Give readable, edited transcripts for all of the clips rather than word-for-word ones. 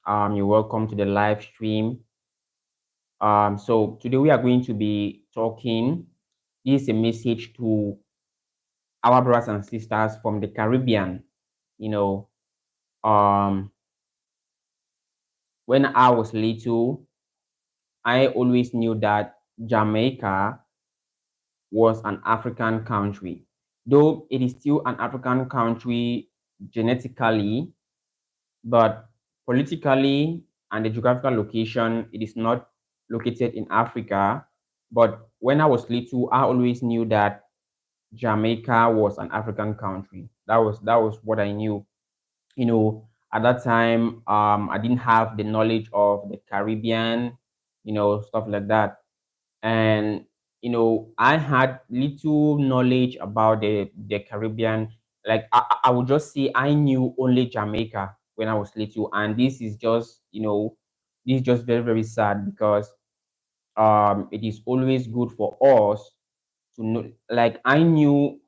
You're welcome to the live stream. So today we are going to be talking. This is a message to our brothers and sisters from the Caribbean. You know, um, when I was little, I always knew that Jamaica was an African country, though it is still an African country genetically, but politically and the geographical location, it is not located in Africa. But when I was little, I always knew that Jamaica was an African country. That was what I knew. At that time, I didn't have the knowledge of the Caribbean, stuff like that. And I had little knowledge about the Caribbean. Like I would just say I knew only Jamaica when I was little, and this is just very very sad because it is always good for us to know. Like I knew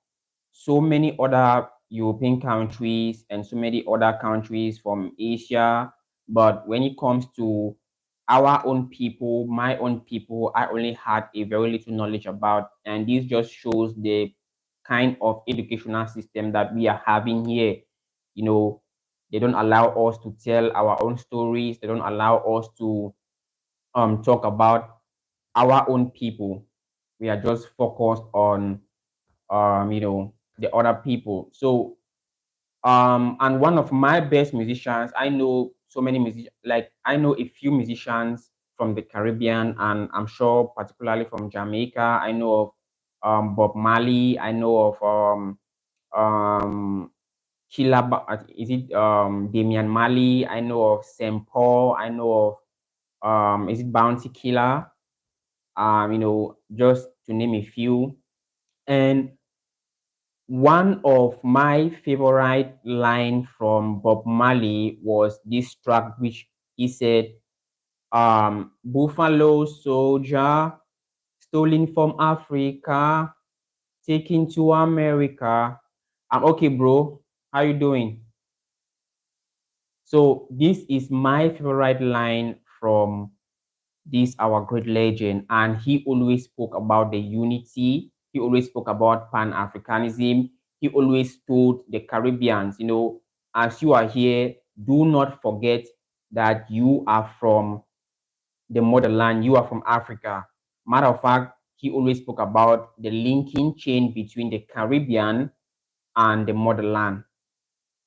so many other European countries and so many other countries from Asia. But when it comes to our own people, my own people, I only had a very little knowledge about. And this just shows the kind of educational system that we are having here. You know, they don't allow us to tell our own stories, they don't allow us to talk about our own people. We are just focused on the other people. So and one of my best musicians, I know so many musicians, like I know a few musicians from the Caribbean, and I'm sure particularly from Jamaica. I know of Bob Marley. I know of um is it Damian Marley? I know of Saint Paul. I know of is it Bounty Killer? Just to name a few. And one of my favorite line from Bob Marley was this track which he said, Buffalo soldier stolen from Africa, taken to America. I'm okay, bro. How you doing? So this is my favorite line from this our great legend, and he always spoke about the unity. He always spoke about pan-africanism. He always told the Caribbeans, as you are here, do not forget that you are from the motherland, you are from Africa. Matter of fact, he always spoke about the linking chain between the Caribbean and the motherland.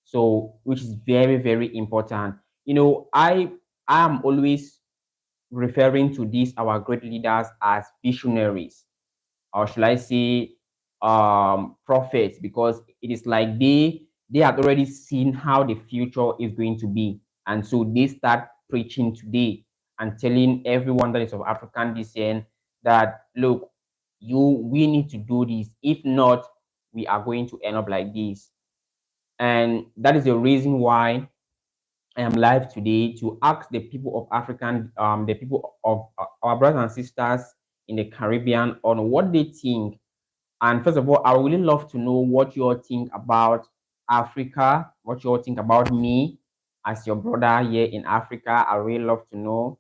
So which is very very important. I am always referring to these our great leaders as visionaries, or should I say prophets, because it is like they have already seen how the future is going to be, and so they start preaching today and telling everyone that is of African descent that, look, we need to do this. If not, we are going to end up like this. And that is the reason why I am live today to ask the people of the people of our brothers and sisters in the Caribbean on what they think. And first of all, I would really love to know what you all think about Africa, what you all think about me as your brother here in Africa. I really love to know.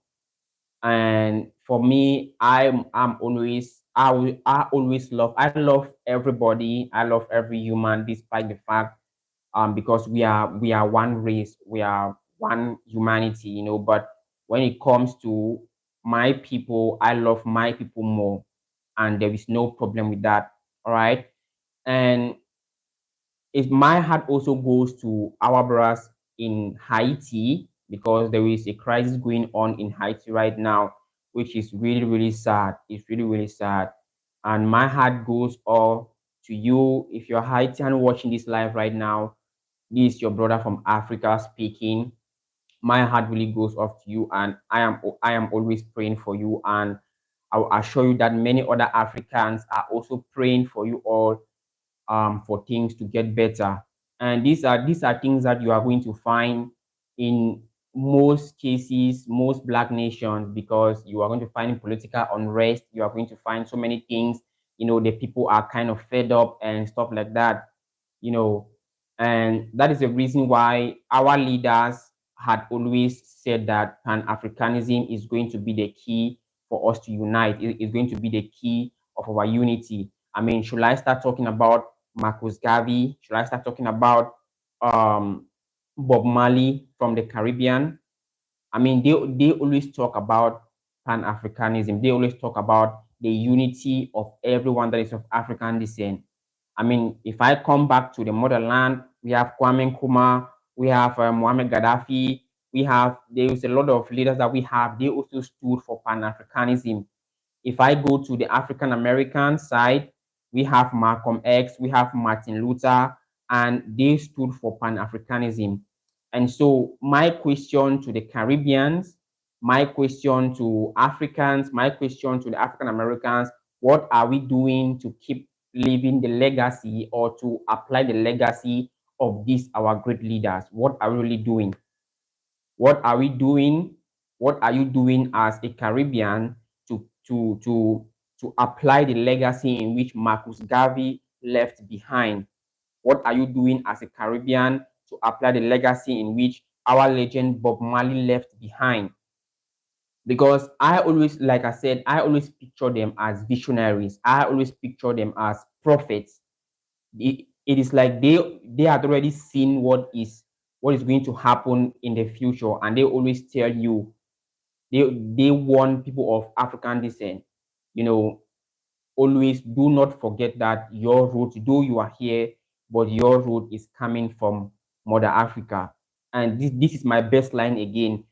And for me, I'm always I always love everybody. I love every human, despite the fact because we are one race, we are one humanity, but when it comes to my people, I love my people more, and there is no problem with that. All right. And if my heart also goes to our brothers in Haiti, because there is a crisis going on in Haiti right now, which is really really sad. It's really really sad, and my heart goes off to you if you're Haitian watching this live right now. This is your brother from Africa speaking. My heart really goes off to you, and I am always praying for you, and I will assure you that many other Africans are also praying for you all, for things to get better. And these are things that you are going to find in most cases, most black nations, because you are going to find political unrest. You are going to find so many things. The people are kind of fed up and stuff like that. you know and that is the reason why our leaders had always said that Pan-Africanism is going to be the key for us to unite. It is going to be the key of our unity. I mean, should I start talking about Marcus Garvey? Should I start talking about um, Bob Marley from the Caribbean? I mean, they always talk about Pan Africanism. They always talk about the unity of everyone that is of African descent. I mean, if I come back to the motherland, we have Kwame Nkrumah, we have Muammar Gaddafi, there is a lot of leaders that we have. They also stood for Pan Africanism. If I go to the African American side, we have Malcolm X, we have Martin Luther, and they stood for Pan Africanism. And so, my question to the Caribbeans, my question to Africans, my question to the African Americans, what are we doing to keep living the legacy or to apply the legacy of these our great leaders? What are we really doing? What are we doing? What are you doing as a Caribbean to apply the legacy in which Marcus Garvey left behind? What are you doing as a Caribbean to apply the legacy in which our legend Bob Marley left behind? Because I always, like I said, I always picture them as visionaries. I always picture them as prophets. It is like they had already seen what is going to happen in the future, and they always tell you they warn people of African descent, you know, always do not forget that your root, though you are here, but your root is coming from Mother Africa. And this is my best line again.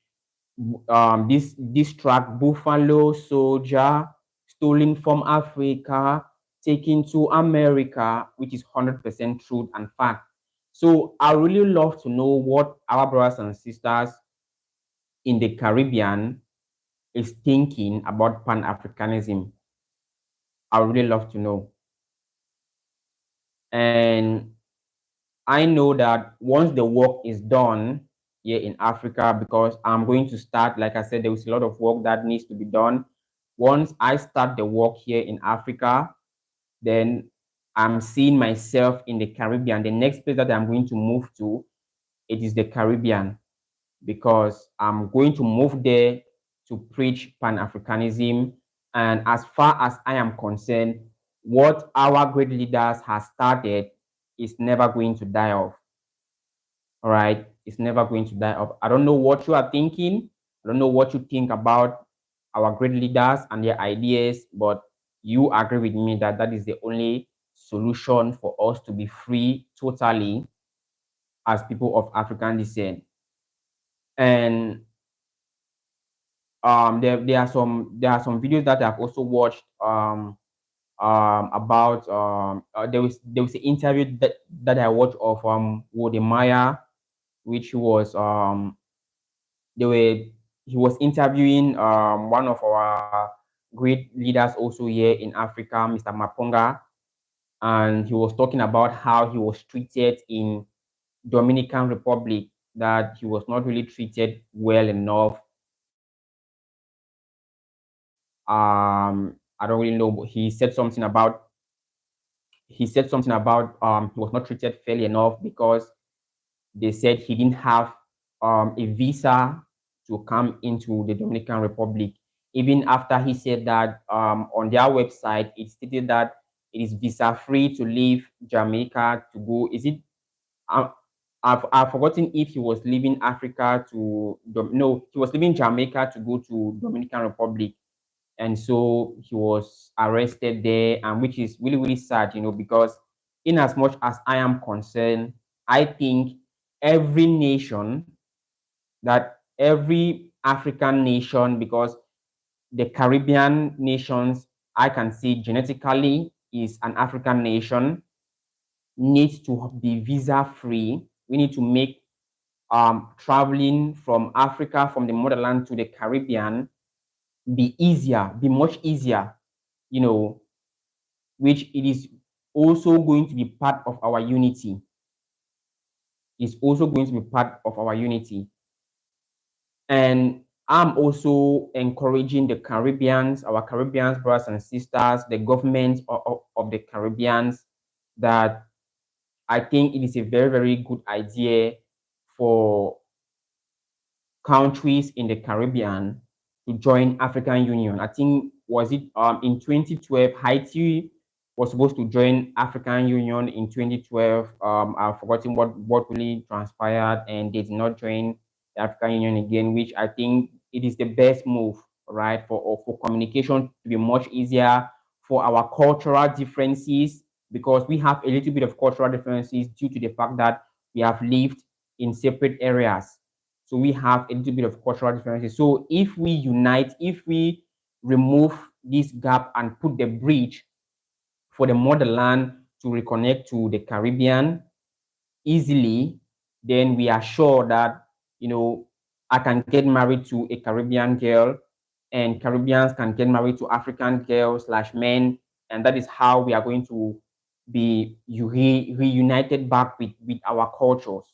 This track, Buffalo Soldier, stolen from Africa, taken to America, which is 100% truth and fact. So I really love to know what our brothers and sisters in the Caribbean is thinking about Pan-Africanism. I would really love to know. And I know that once the work is done here in Africa, because I'm going to start, like I said, there is a lot of work that needs to be done. Once I start the work here in Africa, then I'm seeing myself in the Caribbean. The next place that I'm going to move to, it is the Caribbean, because I'm going to move there to preach Pan-Africanism. And as far as I am concerned, what our great leaders have started is never going to die off. All right, it's never going to die off. I don't know what you are thinking. I don't know what you think about our great leaders and their ideas, but you agree with me that that is the only solution for us to be free totally as people of African descent. And there are some videos that I've also watched about there was an interview that I watched of Wodemaya, which was they were he was interviewing one of our great leaders also here in Africa, Mr. Maponga, and he was talking about how he was treated in Dominican Republic, that he was not really treated well enough. I don't really know, but he said something about he was not treated fairly enough because they said he didn't have a visa to come into the Dominican Republic. Even after he said that on their website, it stated that it is visa free to leave Jamaica to go. Is it? Uh, I've forgotten if he was leaving Africa to no, he was leaving Jamaica to go to Dominican Republic, and so he was arrested there, and which is really really sad, because in as much as I am concerned, I think every nation, that every African nation, because the Caribbean nations, I can see genetically is an African nation, needs to be visa free. We need to make traveling from Africa, from the motherland to the Caribbean, be easier, be much easier, you know, which it is also going to be part of our unity. Is also going to be part of our unity. And I'm also encouraging the Caribbeans, our Caribbeans, brothers and sisters, the government of the Caribbeans, that I think it is a very, very good idea for countries in the Caribbean to join African Union. I think was it in 2012 Haiti was supposed to join African Union in 2012. I've forgotten what really transpired, and they did not join the African Union again, which I think it is the best move, right, for communication to be much easier, for our cultural differences, because we have a little bit of cultural differences due to the fact that we have lived in separate areas. So we have a little bit of cultural differences. So if we unite, if we remove this gap and put the bridge for the motherland to reconnect to the Caribbean easily, then we are sure that, I can get married to a Caribbean girl, and Caribbeans can get married to African girls slash men, and that is how we are going to be reunited back with our cultures.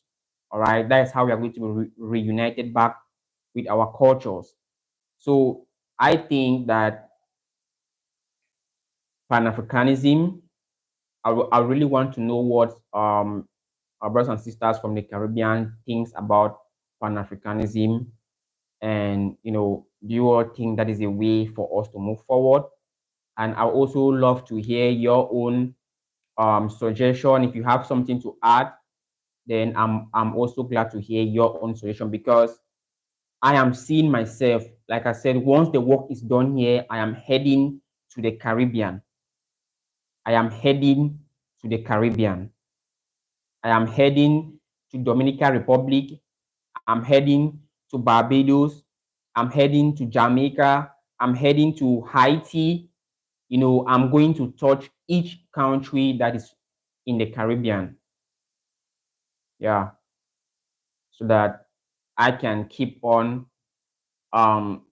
All right, that is how we are going to be reunited back with our cultures. So I think that Pan Africanism. I really want to know what our brothers and sisters from the Caribbean thinks about Pan Africanism, and do you all think that is a way for us to move forward? And I also love to hear your own suggestion. If you have something to add, then I'm also glad to hear your own suggestion, because I am seeing myself, like I said, once the work is done here, I am heading to the Caribbean. I am heading to the Caribbean. I am heading to Dominican Republic. I'm heading to Barbados. I'm heading to Jamaica. I'm heading to Haiti. I'm going to touch each country that is in the Caribbean. Yeah, so that I can keep on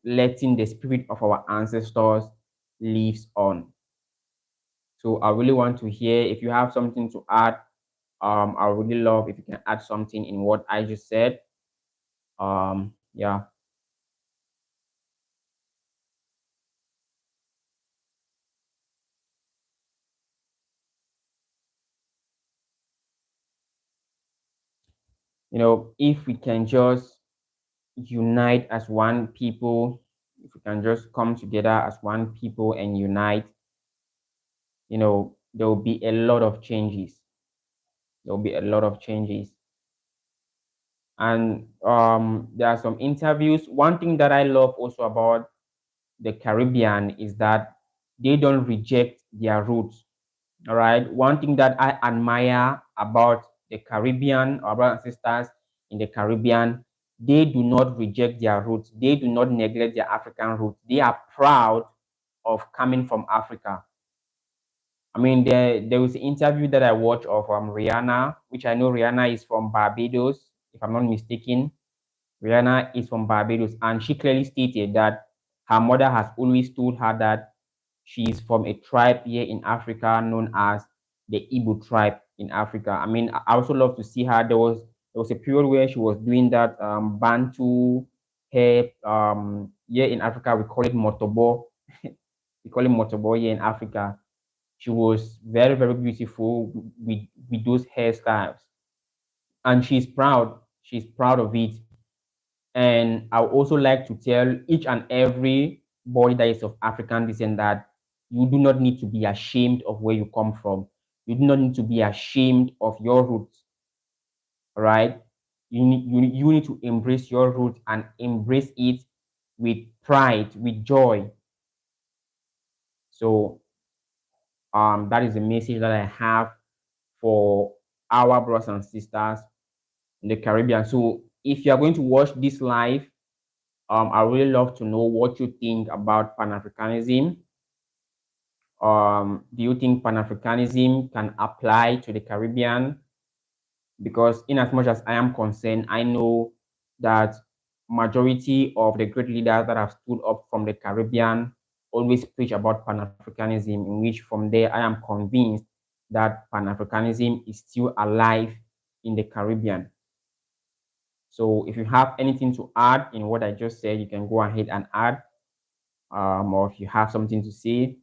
letting the spirit of our ancestors lives on. So I really want to hear if you have something to add. I really love if you can add something in what I just said. Yeah. If we can just unite as one people, if we can just come together as one people and unite, there will be a lot of changes. There will be a lot of changes. And there are some interviews. One thing that I love also about the Caribbean is that they don't reject their roots. All right. One thing that I admire about the Caribbean, our brothers and sisters in the Caribbean, they do not reject their roots. They do not neglect their African roots. They are proud of coming from Africa. I mean, there was an interview that I watched of Rihanna, which I know Rihanna is from Barbados, if I'm not mistaken. Rihanna is from Barbados, and she clearly stated that her mother has always told her that she is from a tribe here in Africa known as the Igbo tribe in Africa. I mean, I also love to see her. There was a period where she was doing that Bantu hair. Here in Africa, we call it motobo. We call it motobo here in Africa. She was very, very beautiful with those hairstyles, and she's proud. She's proud of it. And I would also like to tell each and every body that is of African descent that you do not need to be ashamed of where you come from. You do not need to be ashamed of your roots, right? You need to embrace your roots and embrace it with pride, with joy. So that is the message that I have for our brothers and sisters in the Caribbean. So if you are going to watch this live, I really love to know what you think about Pan Africanism. Do you think Pan Africanism can apply to the Caribbean? Because, in as much as I am concerned, I know that majority of the great leaders that have stood up from the Caribbean always preach about Pan Africanism, in which from there I am convinced that Pan Africanism is still alive in the Caribbean. So, if you have anything to add in what I just said, you can go ahead and add. Or if you have something to say.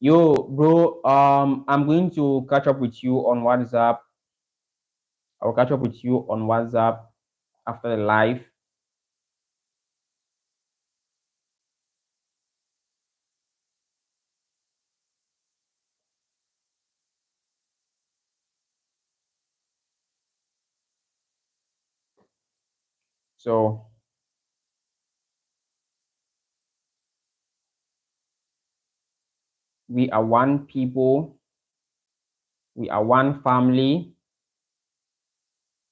Yo, bro, I'm going to catch up with you on WhatsApp. I'll catch up with you on WhatsApp after the live. So we are one people, we are one family.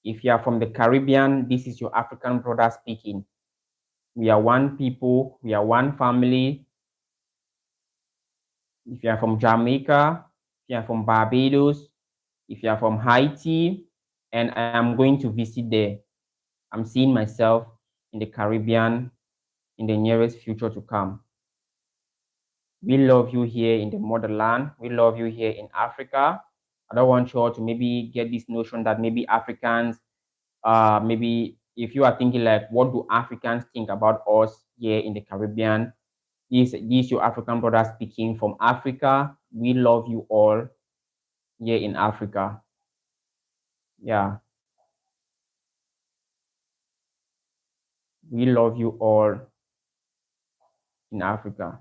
If you are from the Caribbean, this is your African brother speaking. We are one people, we are one family. If you are from Jamaica, if you are from Barbados, if you are from Haiti, and I am going to visit there, I'm seeing myself in the Caribbean in the nearest future to come. We love you here in the motherland. We love you here in Africa. I don't want you all to maybe get this notion that maybe Africans, maybe if you are thinking like, what do Africans think about us here in the Caribbean? This your African brother speaking from Africa. We love you all here in Africa. Yeah, we love you all in Africa.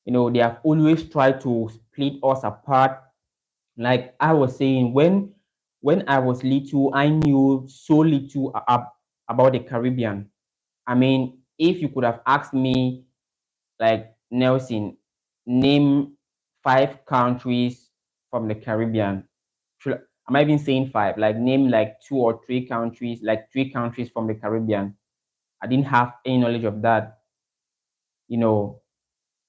You know, they have always tried to split us apart. Like I was saying, when I was little, I knew so little about the Caribbean. I mean, if you could have asked me, like Nelson, name 5 countries from the Caribbean. Am I even saying five? Like name like 2 or 3 countries, like 3 countries from the Caribbean. I didn't have any knowledge of that, you know.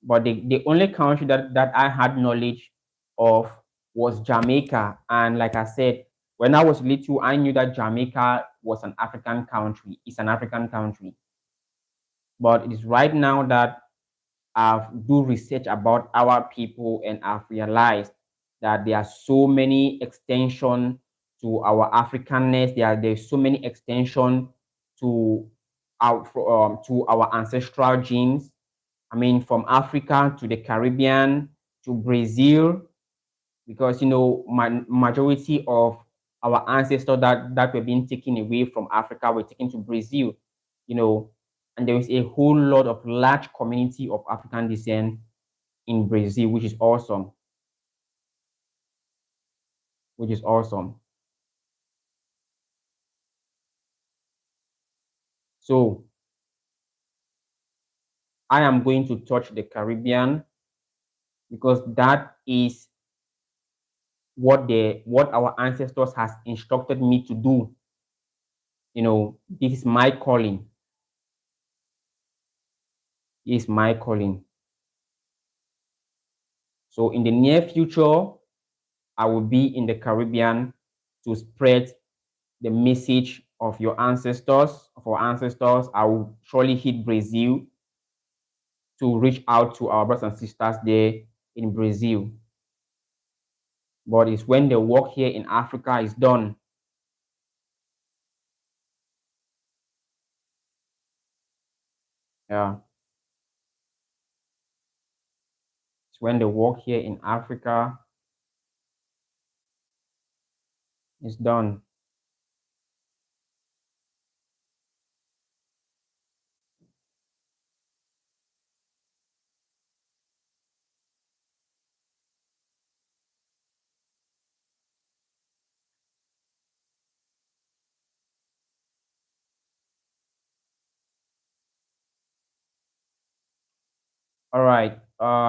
But the only country that I had knowledge of was Jamaica. And like I said, when I was little, I knew that Jamaica was an African country. It's an African country. But it is right now that I've do research about our people and I've realized that there are so many extension to our Africanness. There's so many extension to to our ancestral genes. I mean, from Africa to the Caribbean to Brazil, because you know, majority of our ancestors that were being taken away from Africa were taken to Brazil, you know, and there is a whole lot of large community of African descent in Brazil, which is awesome. Which is awesome. So I am going to touch the Caribbean because that is what our ancestors has instructed me to do. You know, this is my calling. This is my calling. So in the near future, I will be in the Caribbean to spread the message of your ancestors, of our ancestors. I will surely hit Brazil to reach out to our brothers and sisters there in Brazil. But it's when the work here in Africa is done. Yeah. It's when the work here in Africa is done. All right.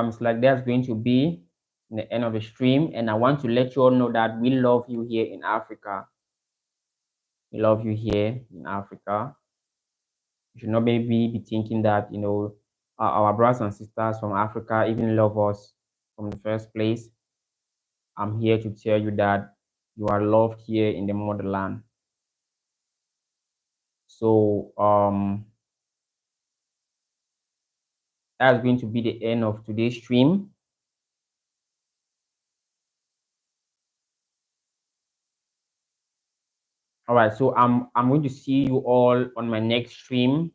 It's like that's going to be in the end of the stream. And I want to let you all know that we love you here in Africa. We love you here in Africa. You should not maybe be thinking that, you know, our brothers and sisters from Africa even love us from the first place. I'm here to tell you that you are loved here in the motherland. So that's going to be the end of today's stream. All right, so I'm going to see you all on my next stream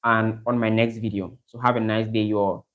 and on my next video. So have a nice day, you all.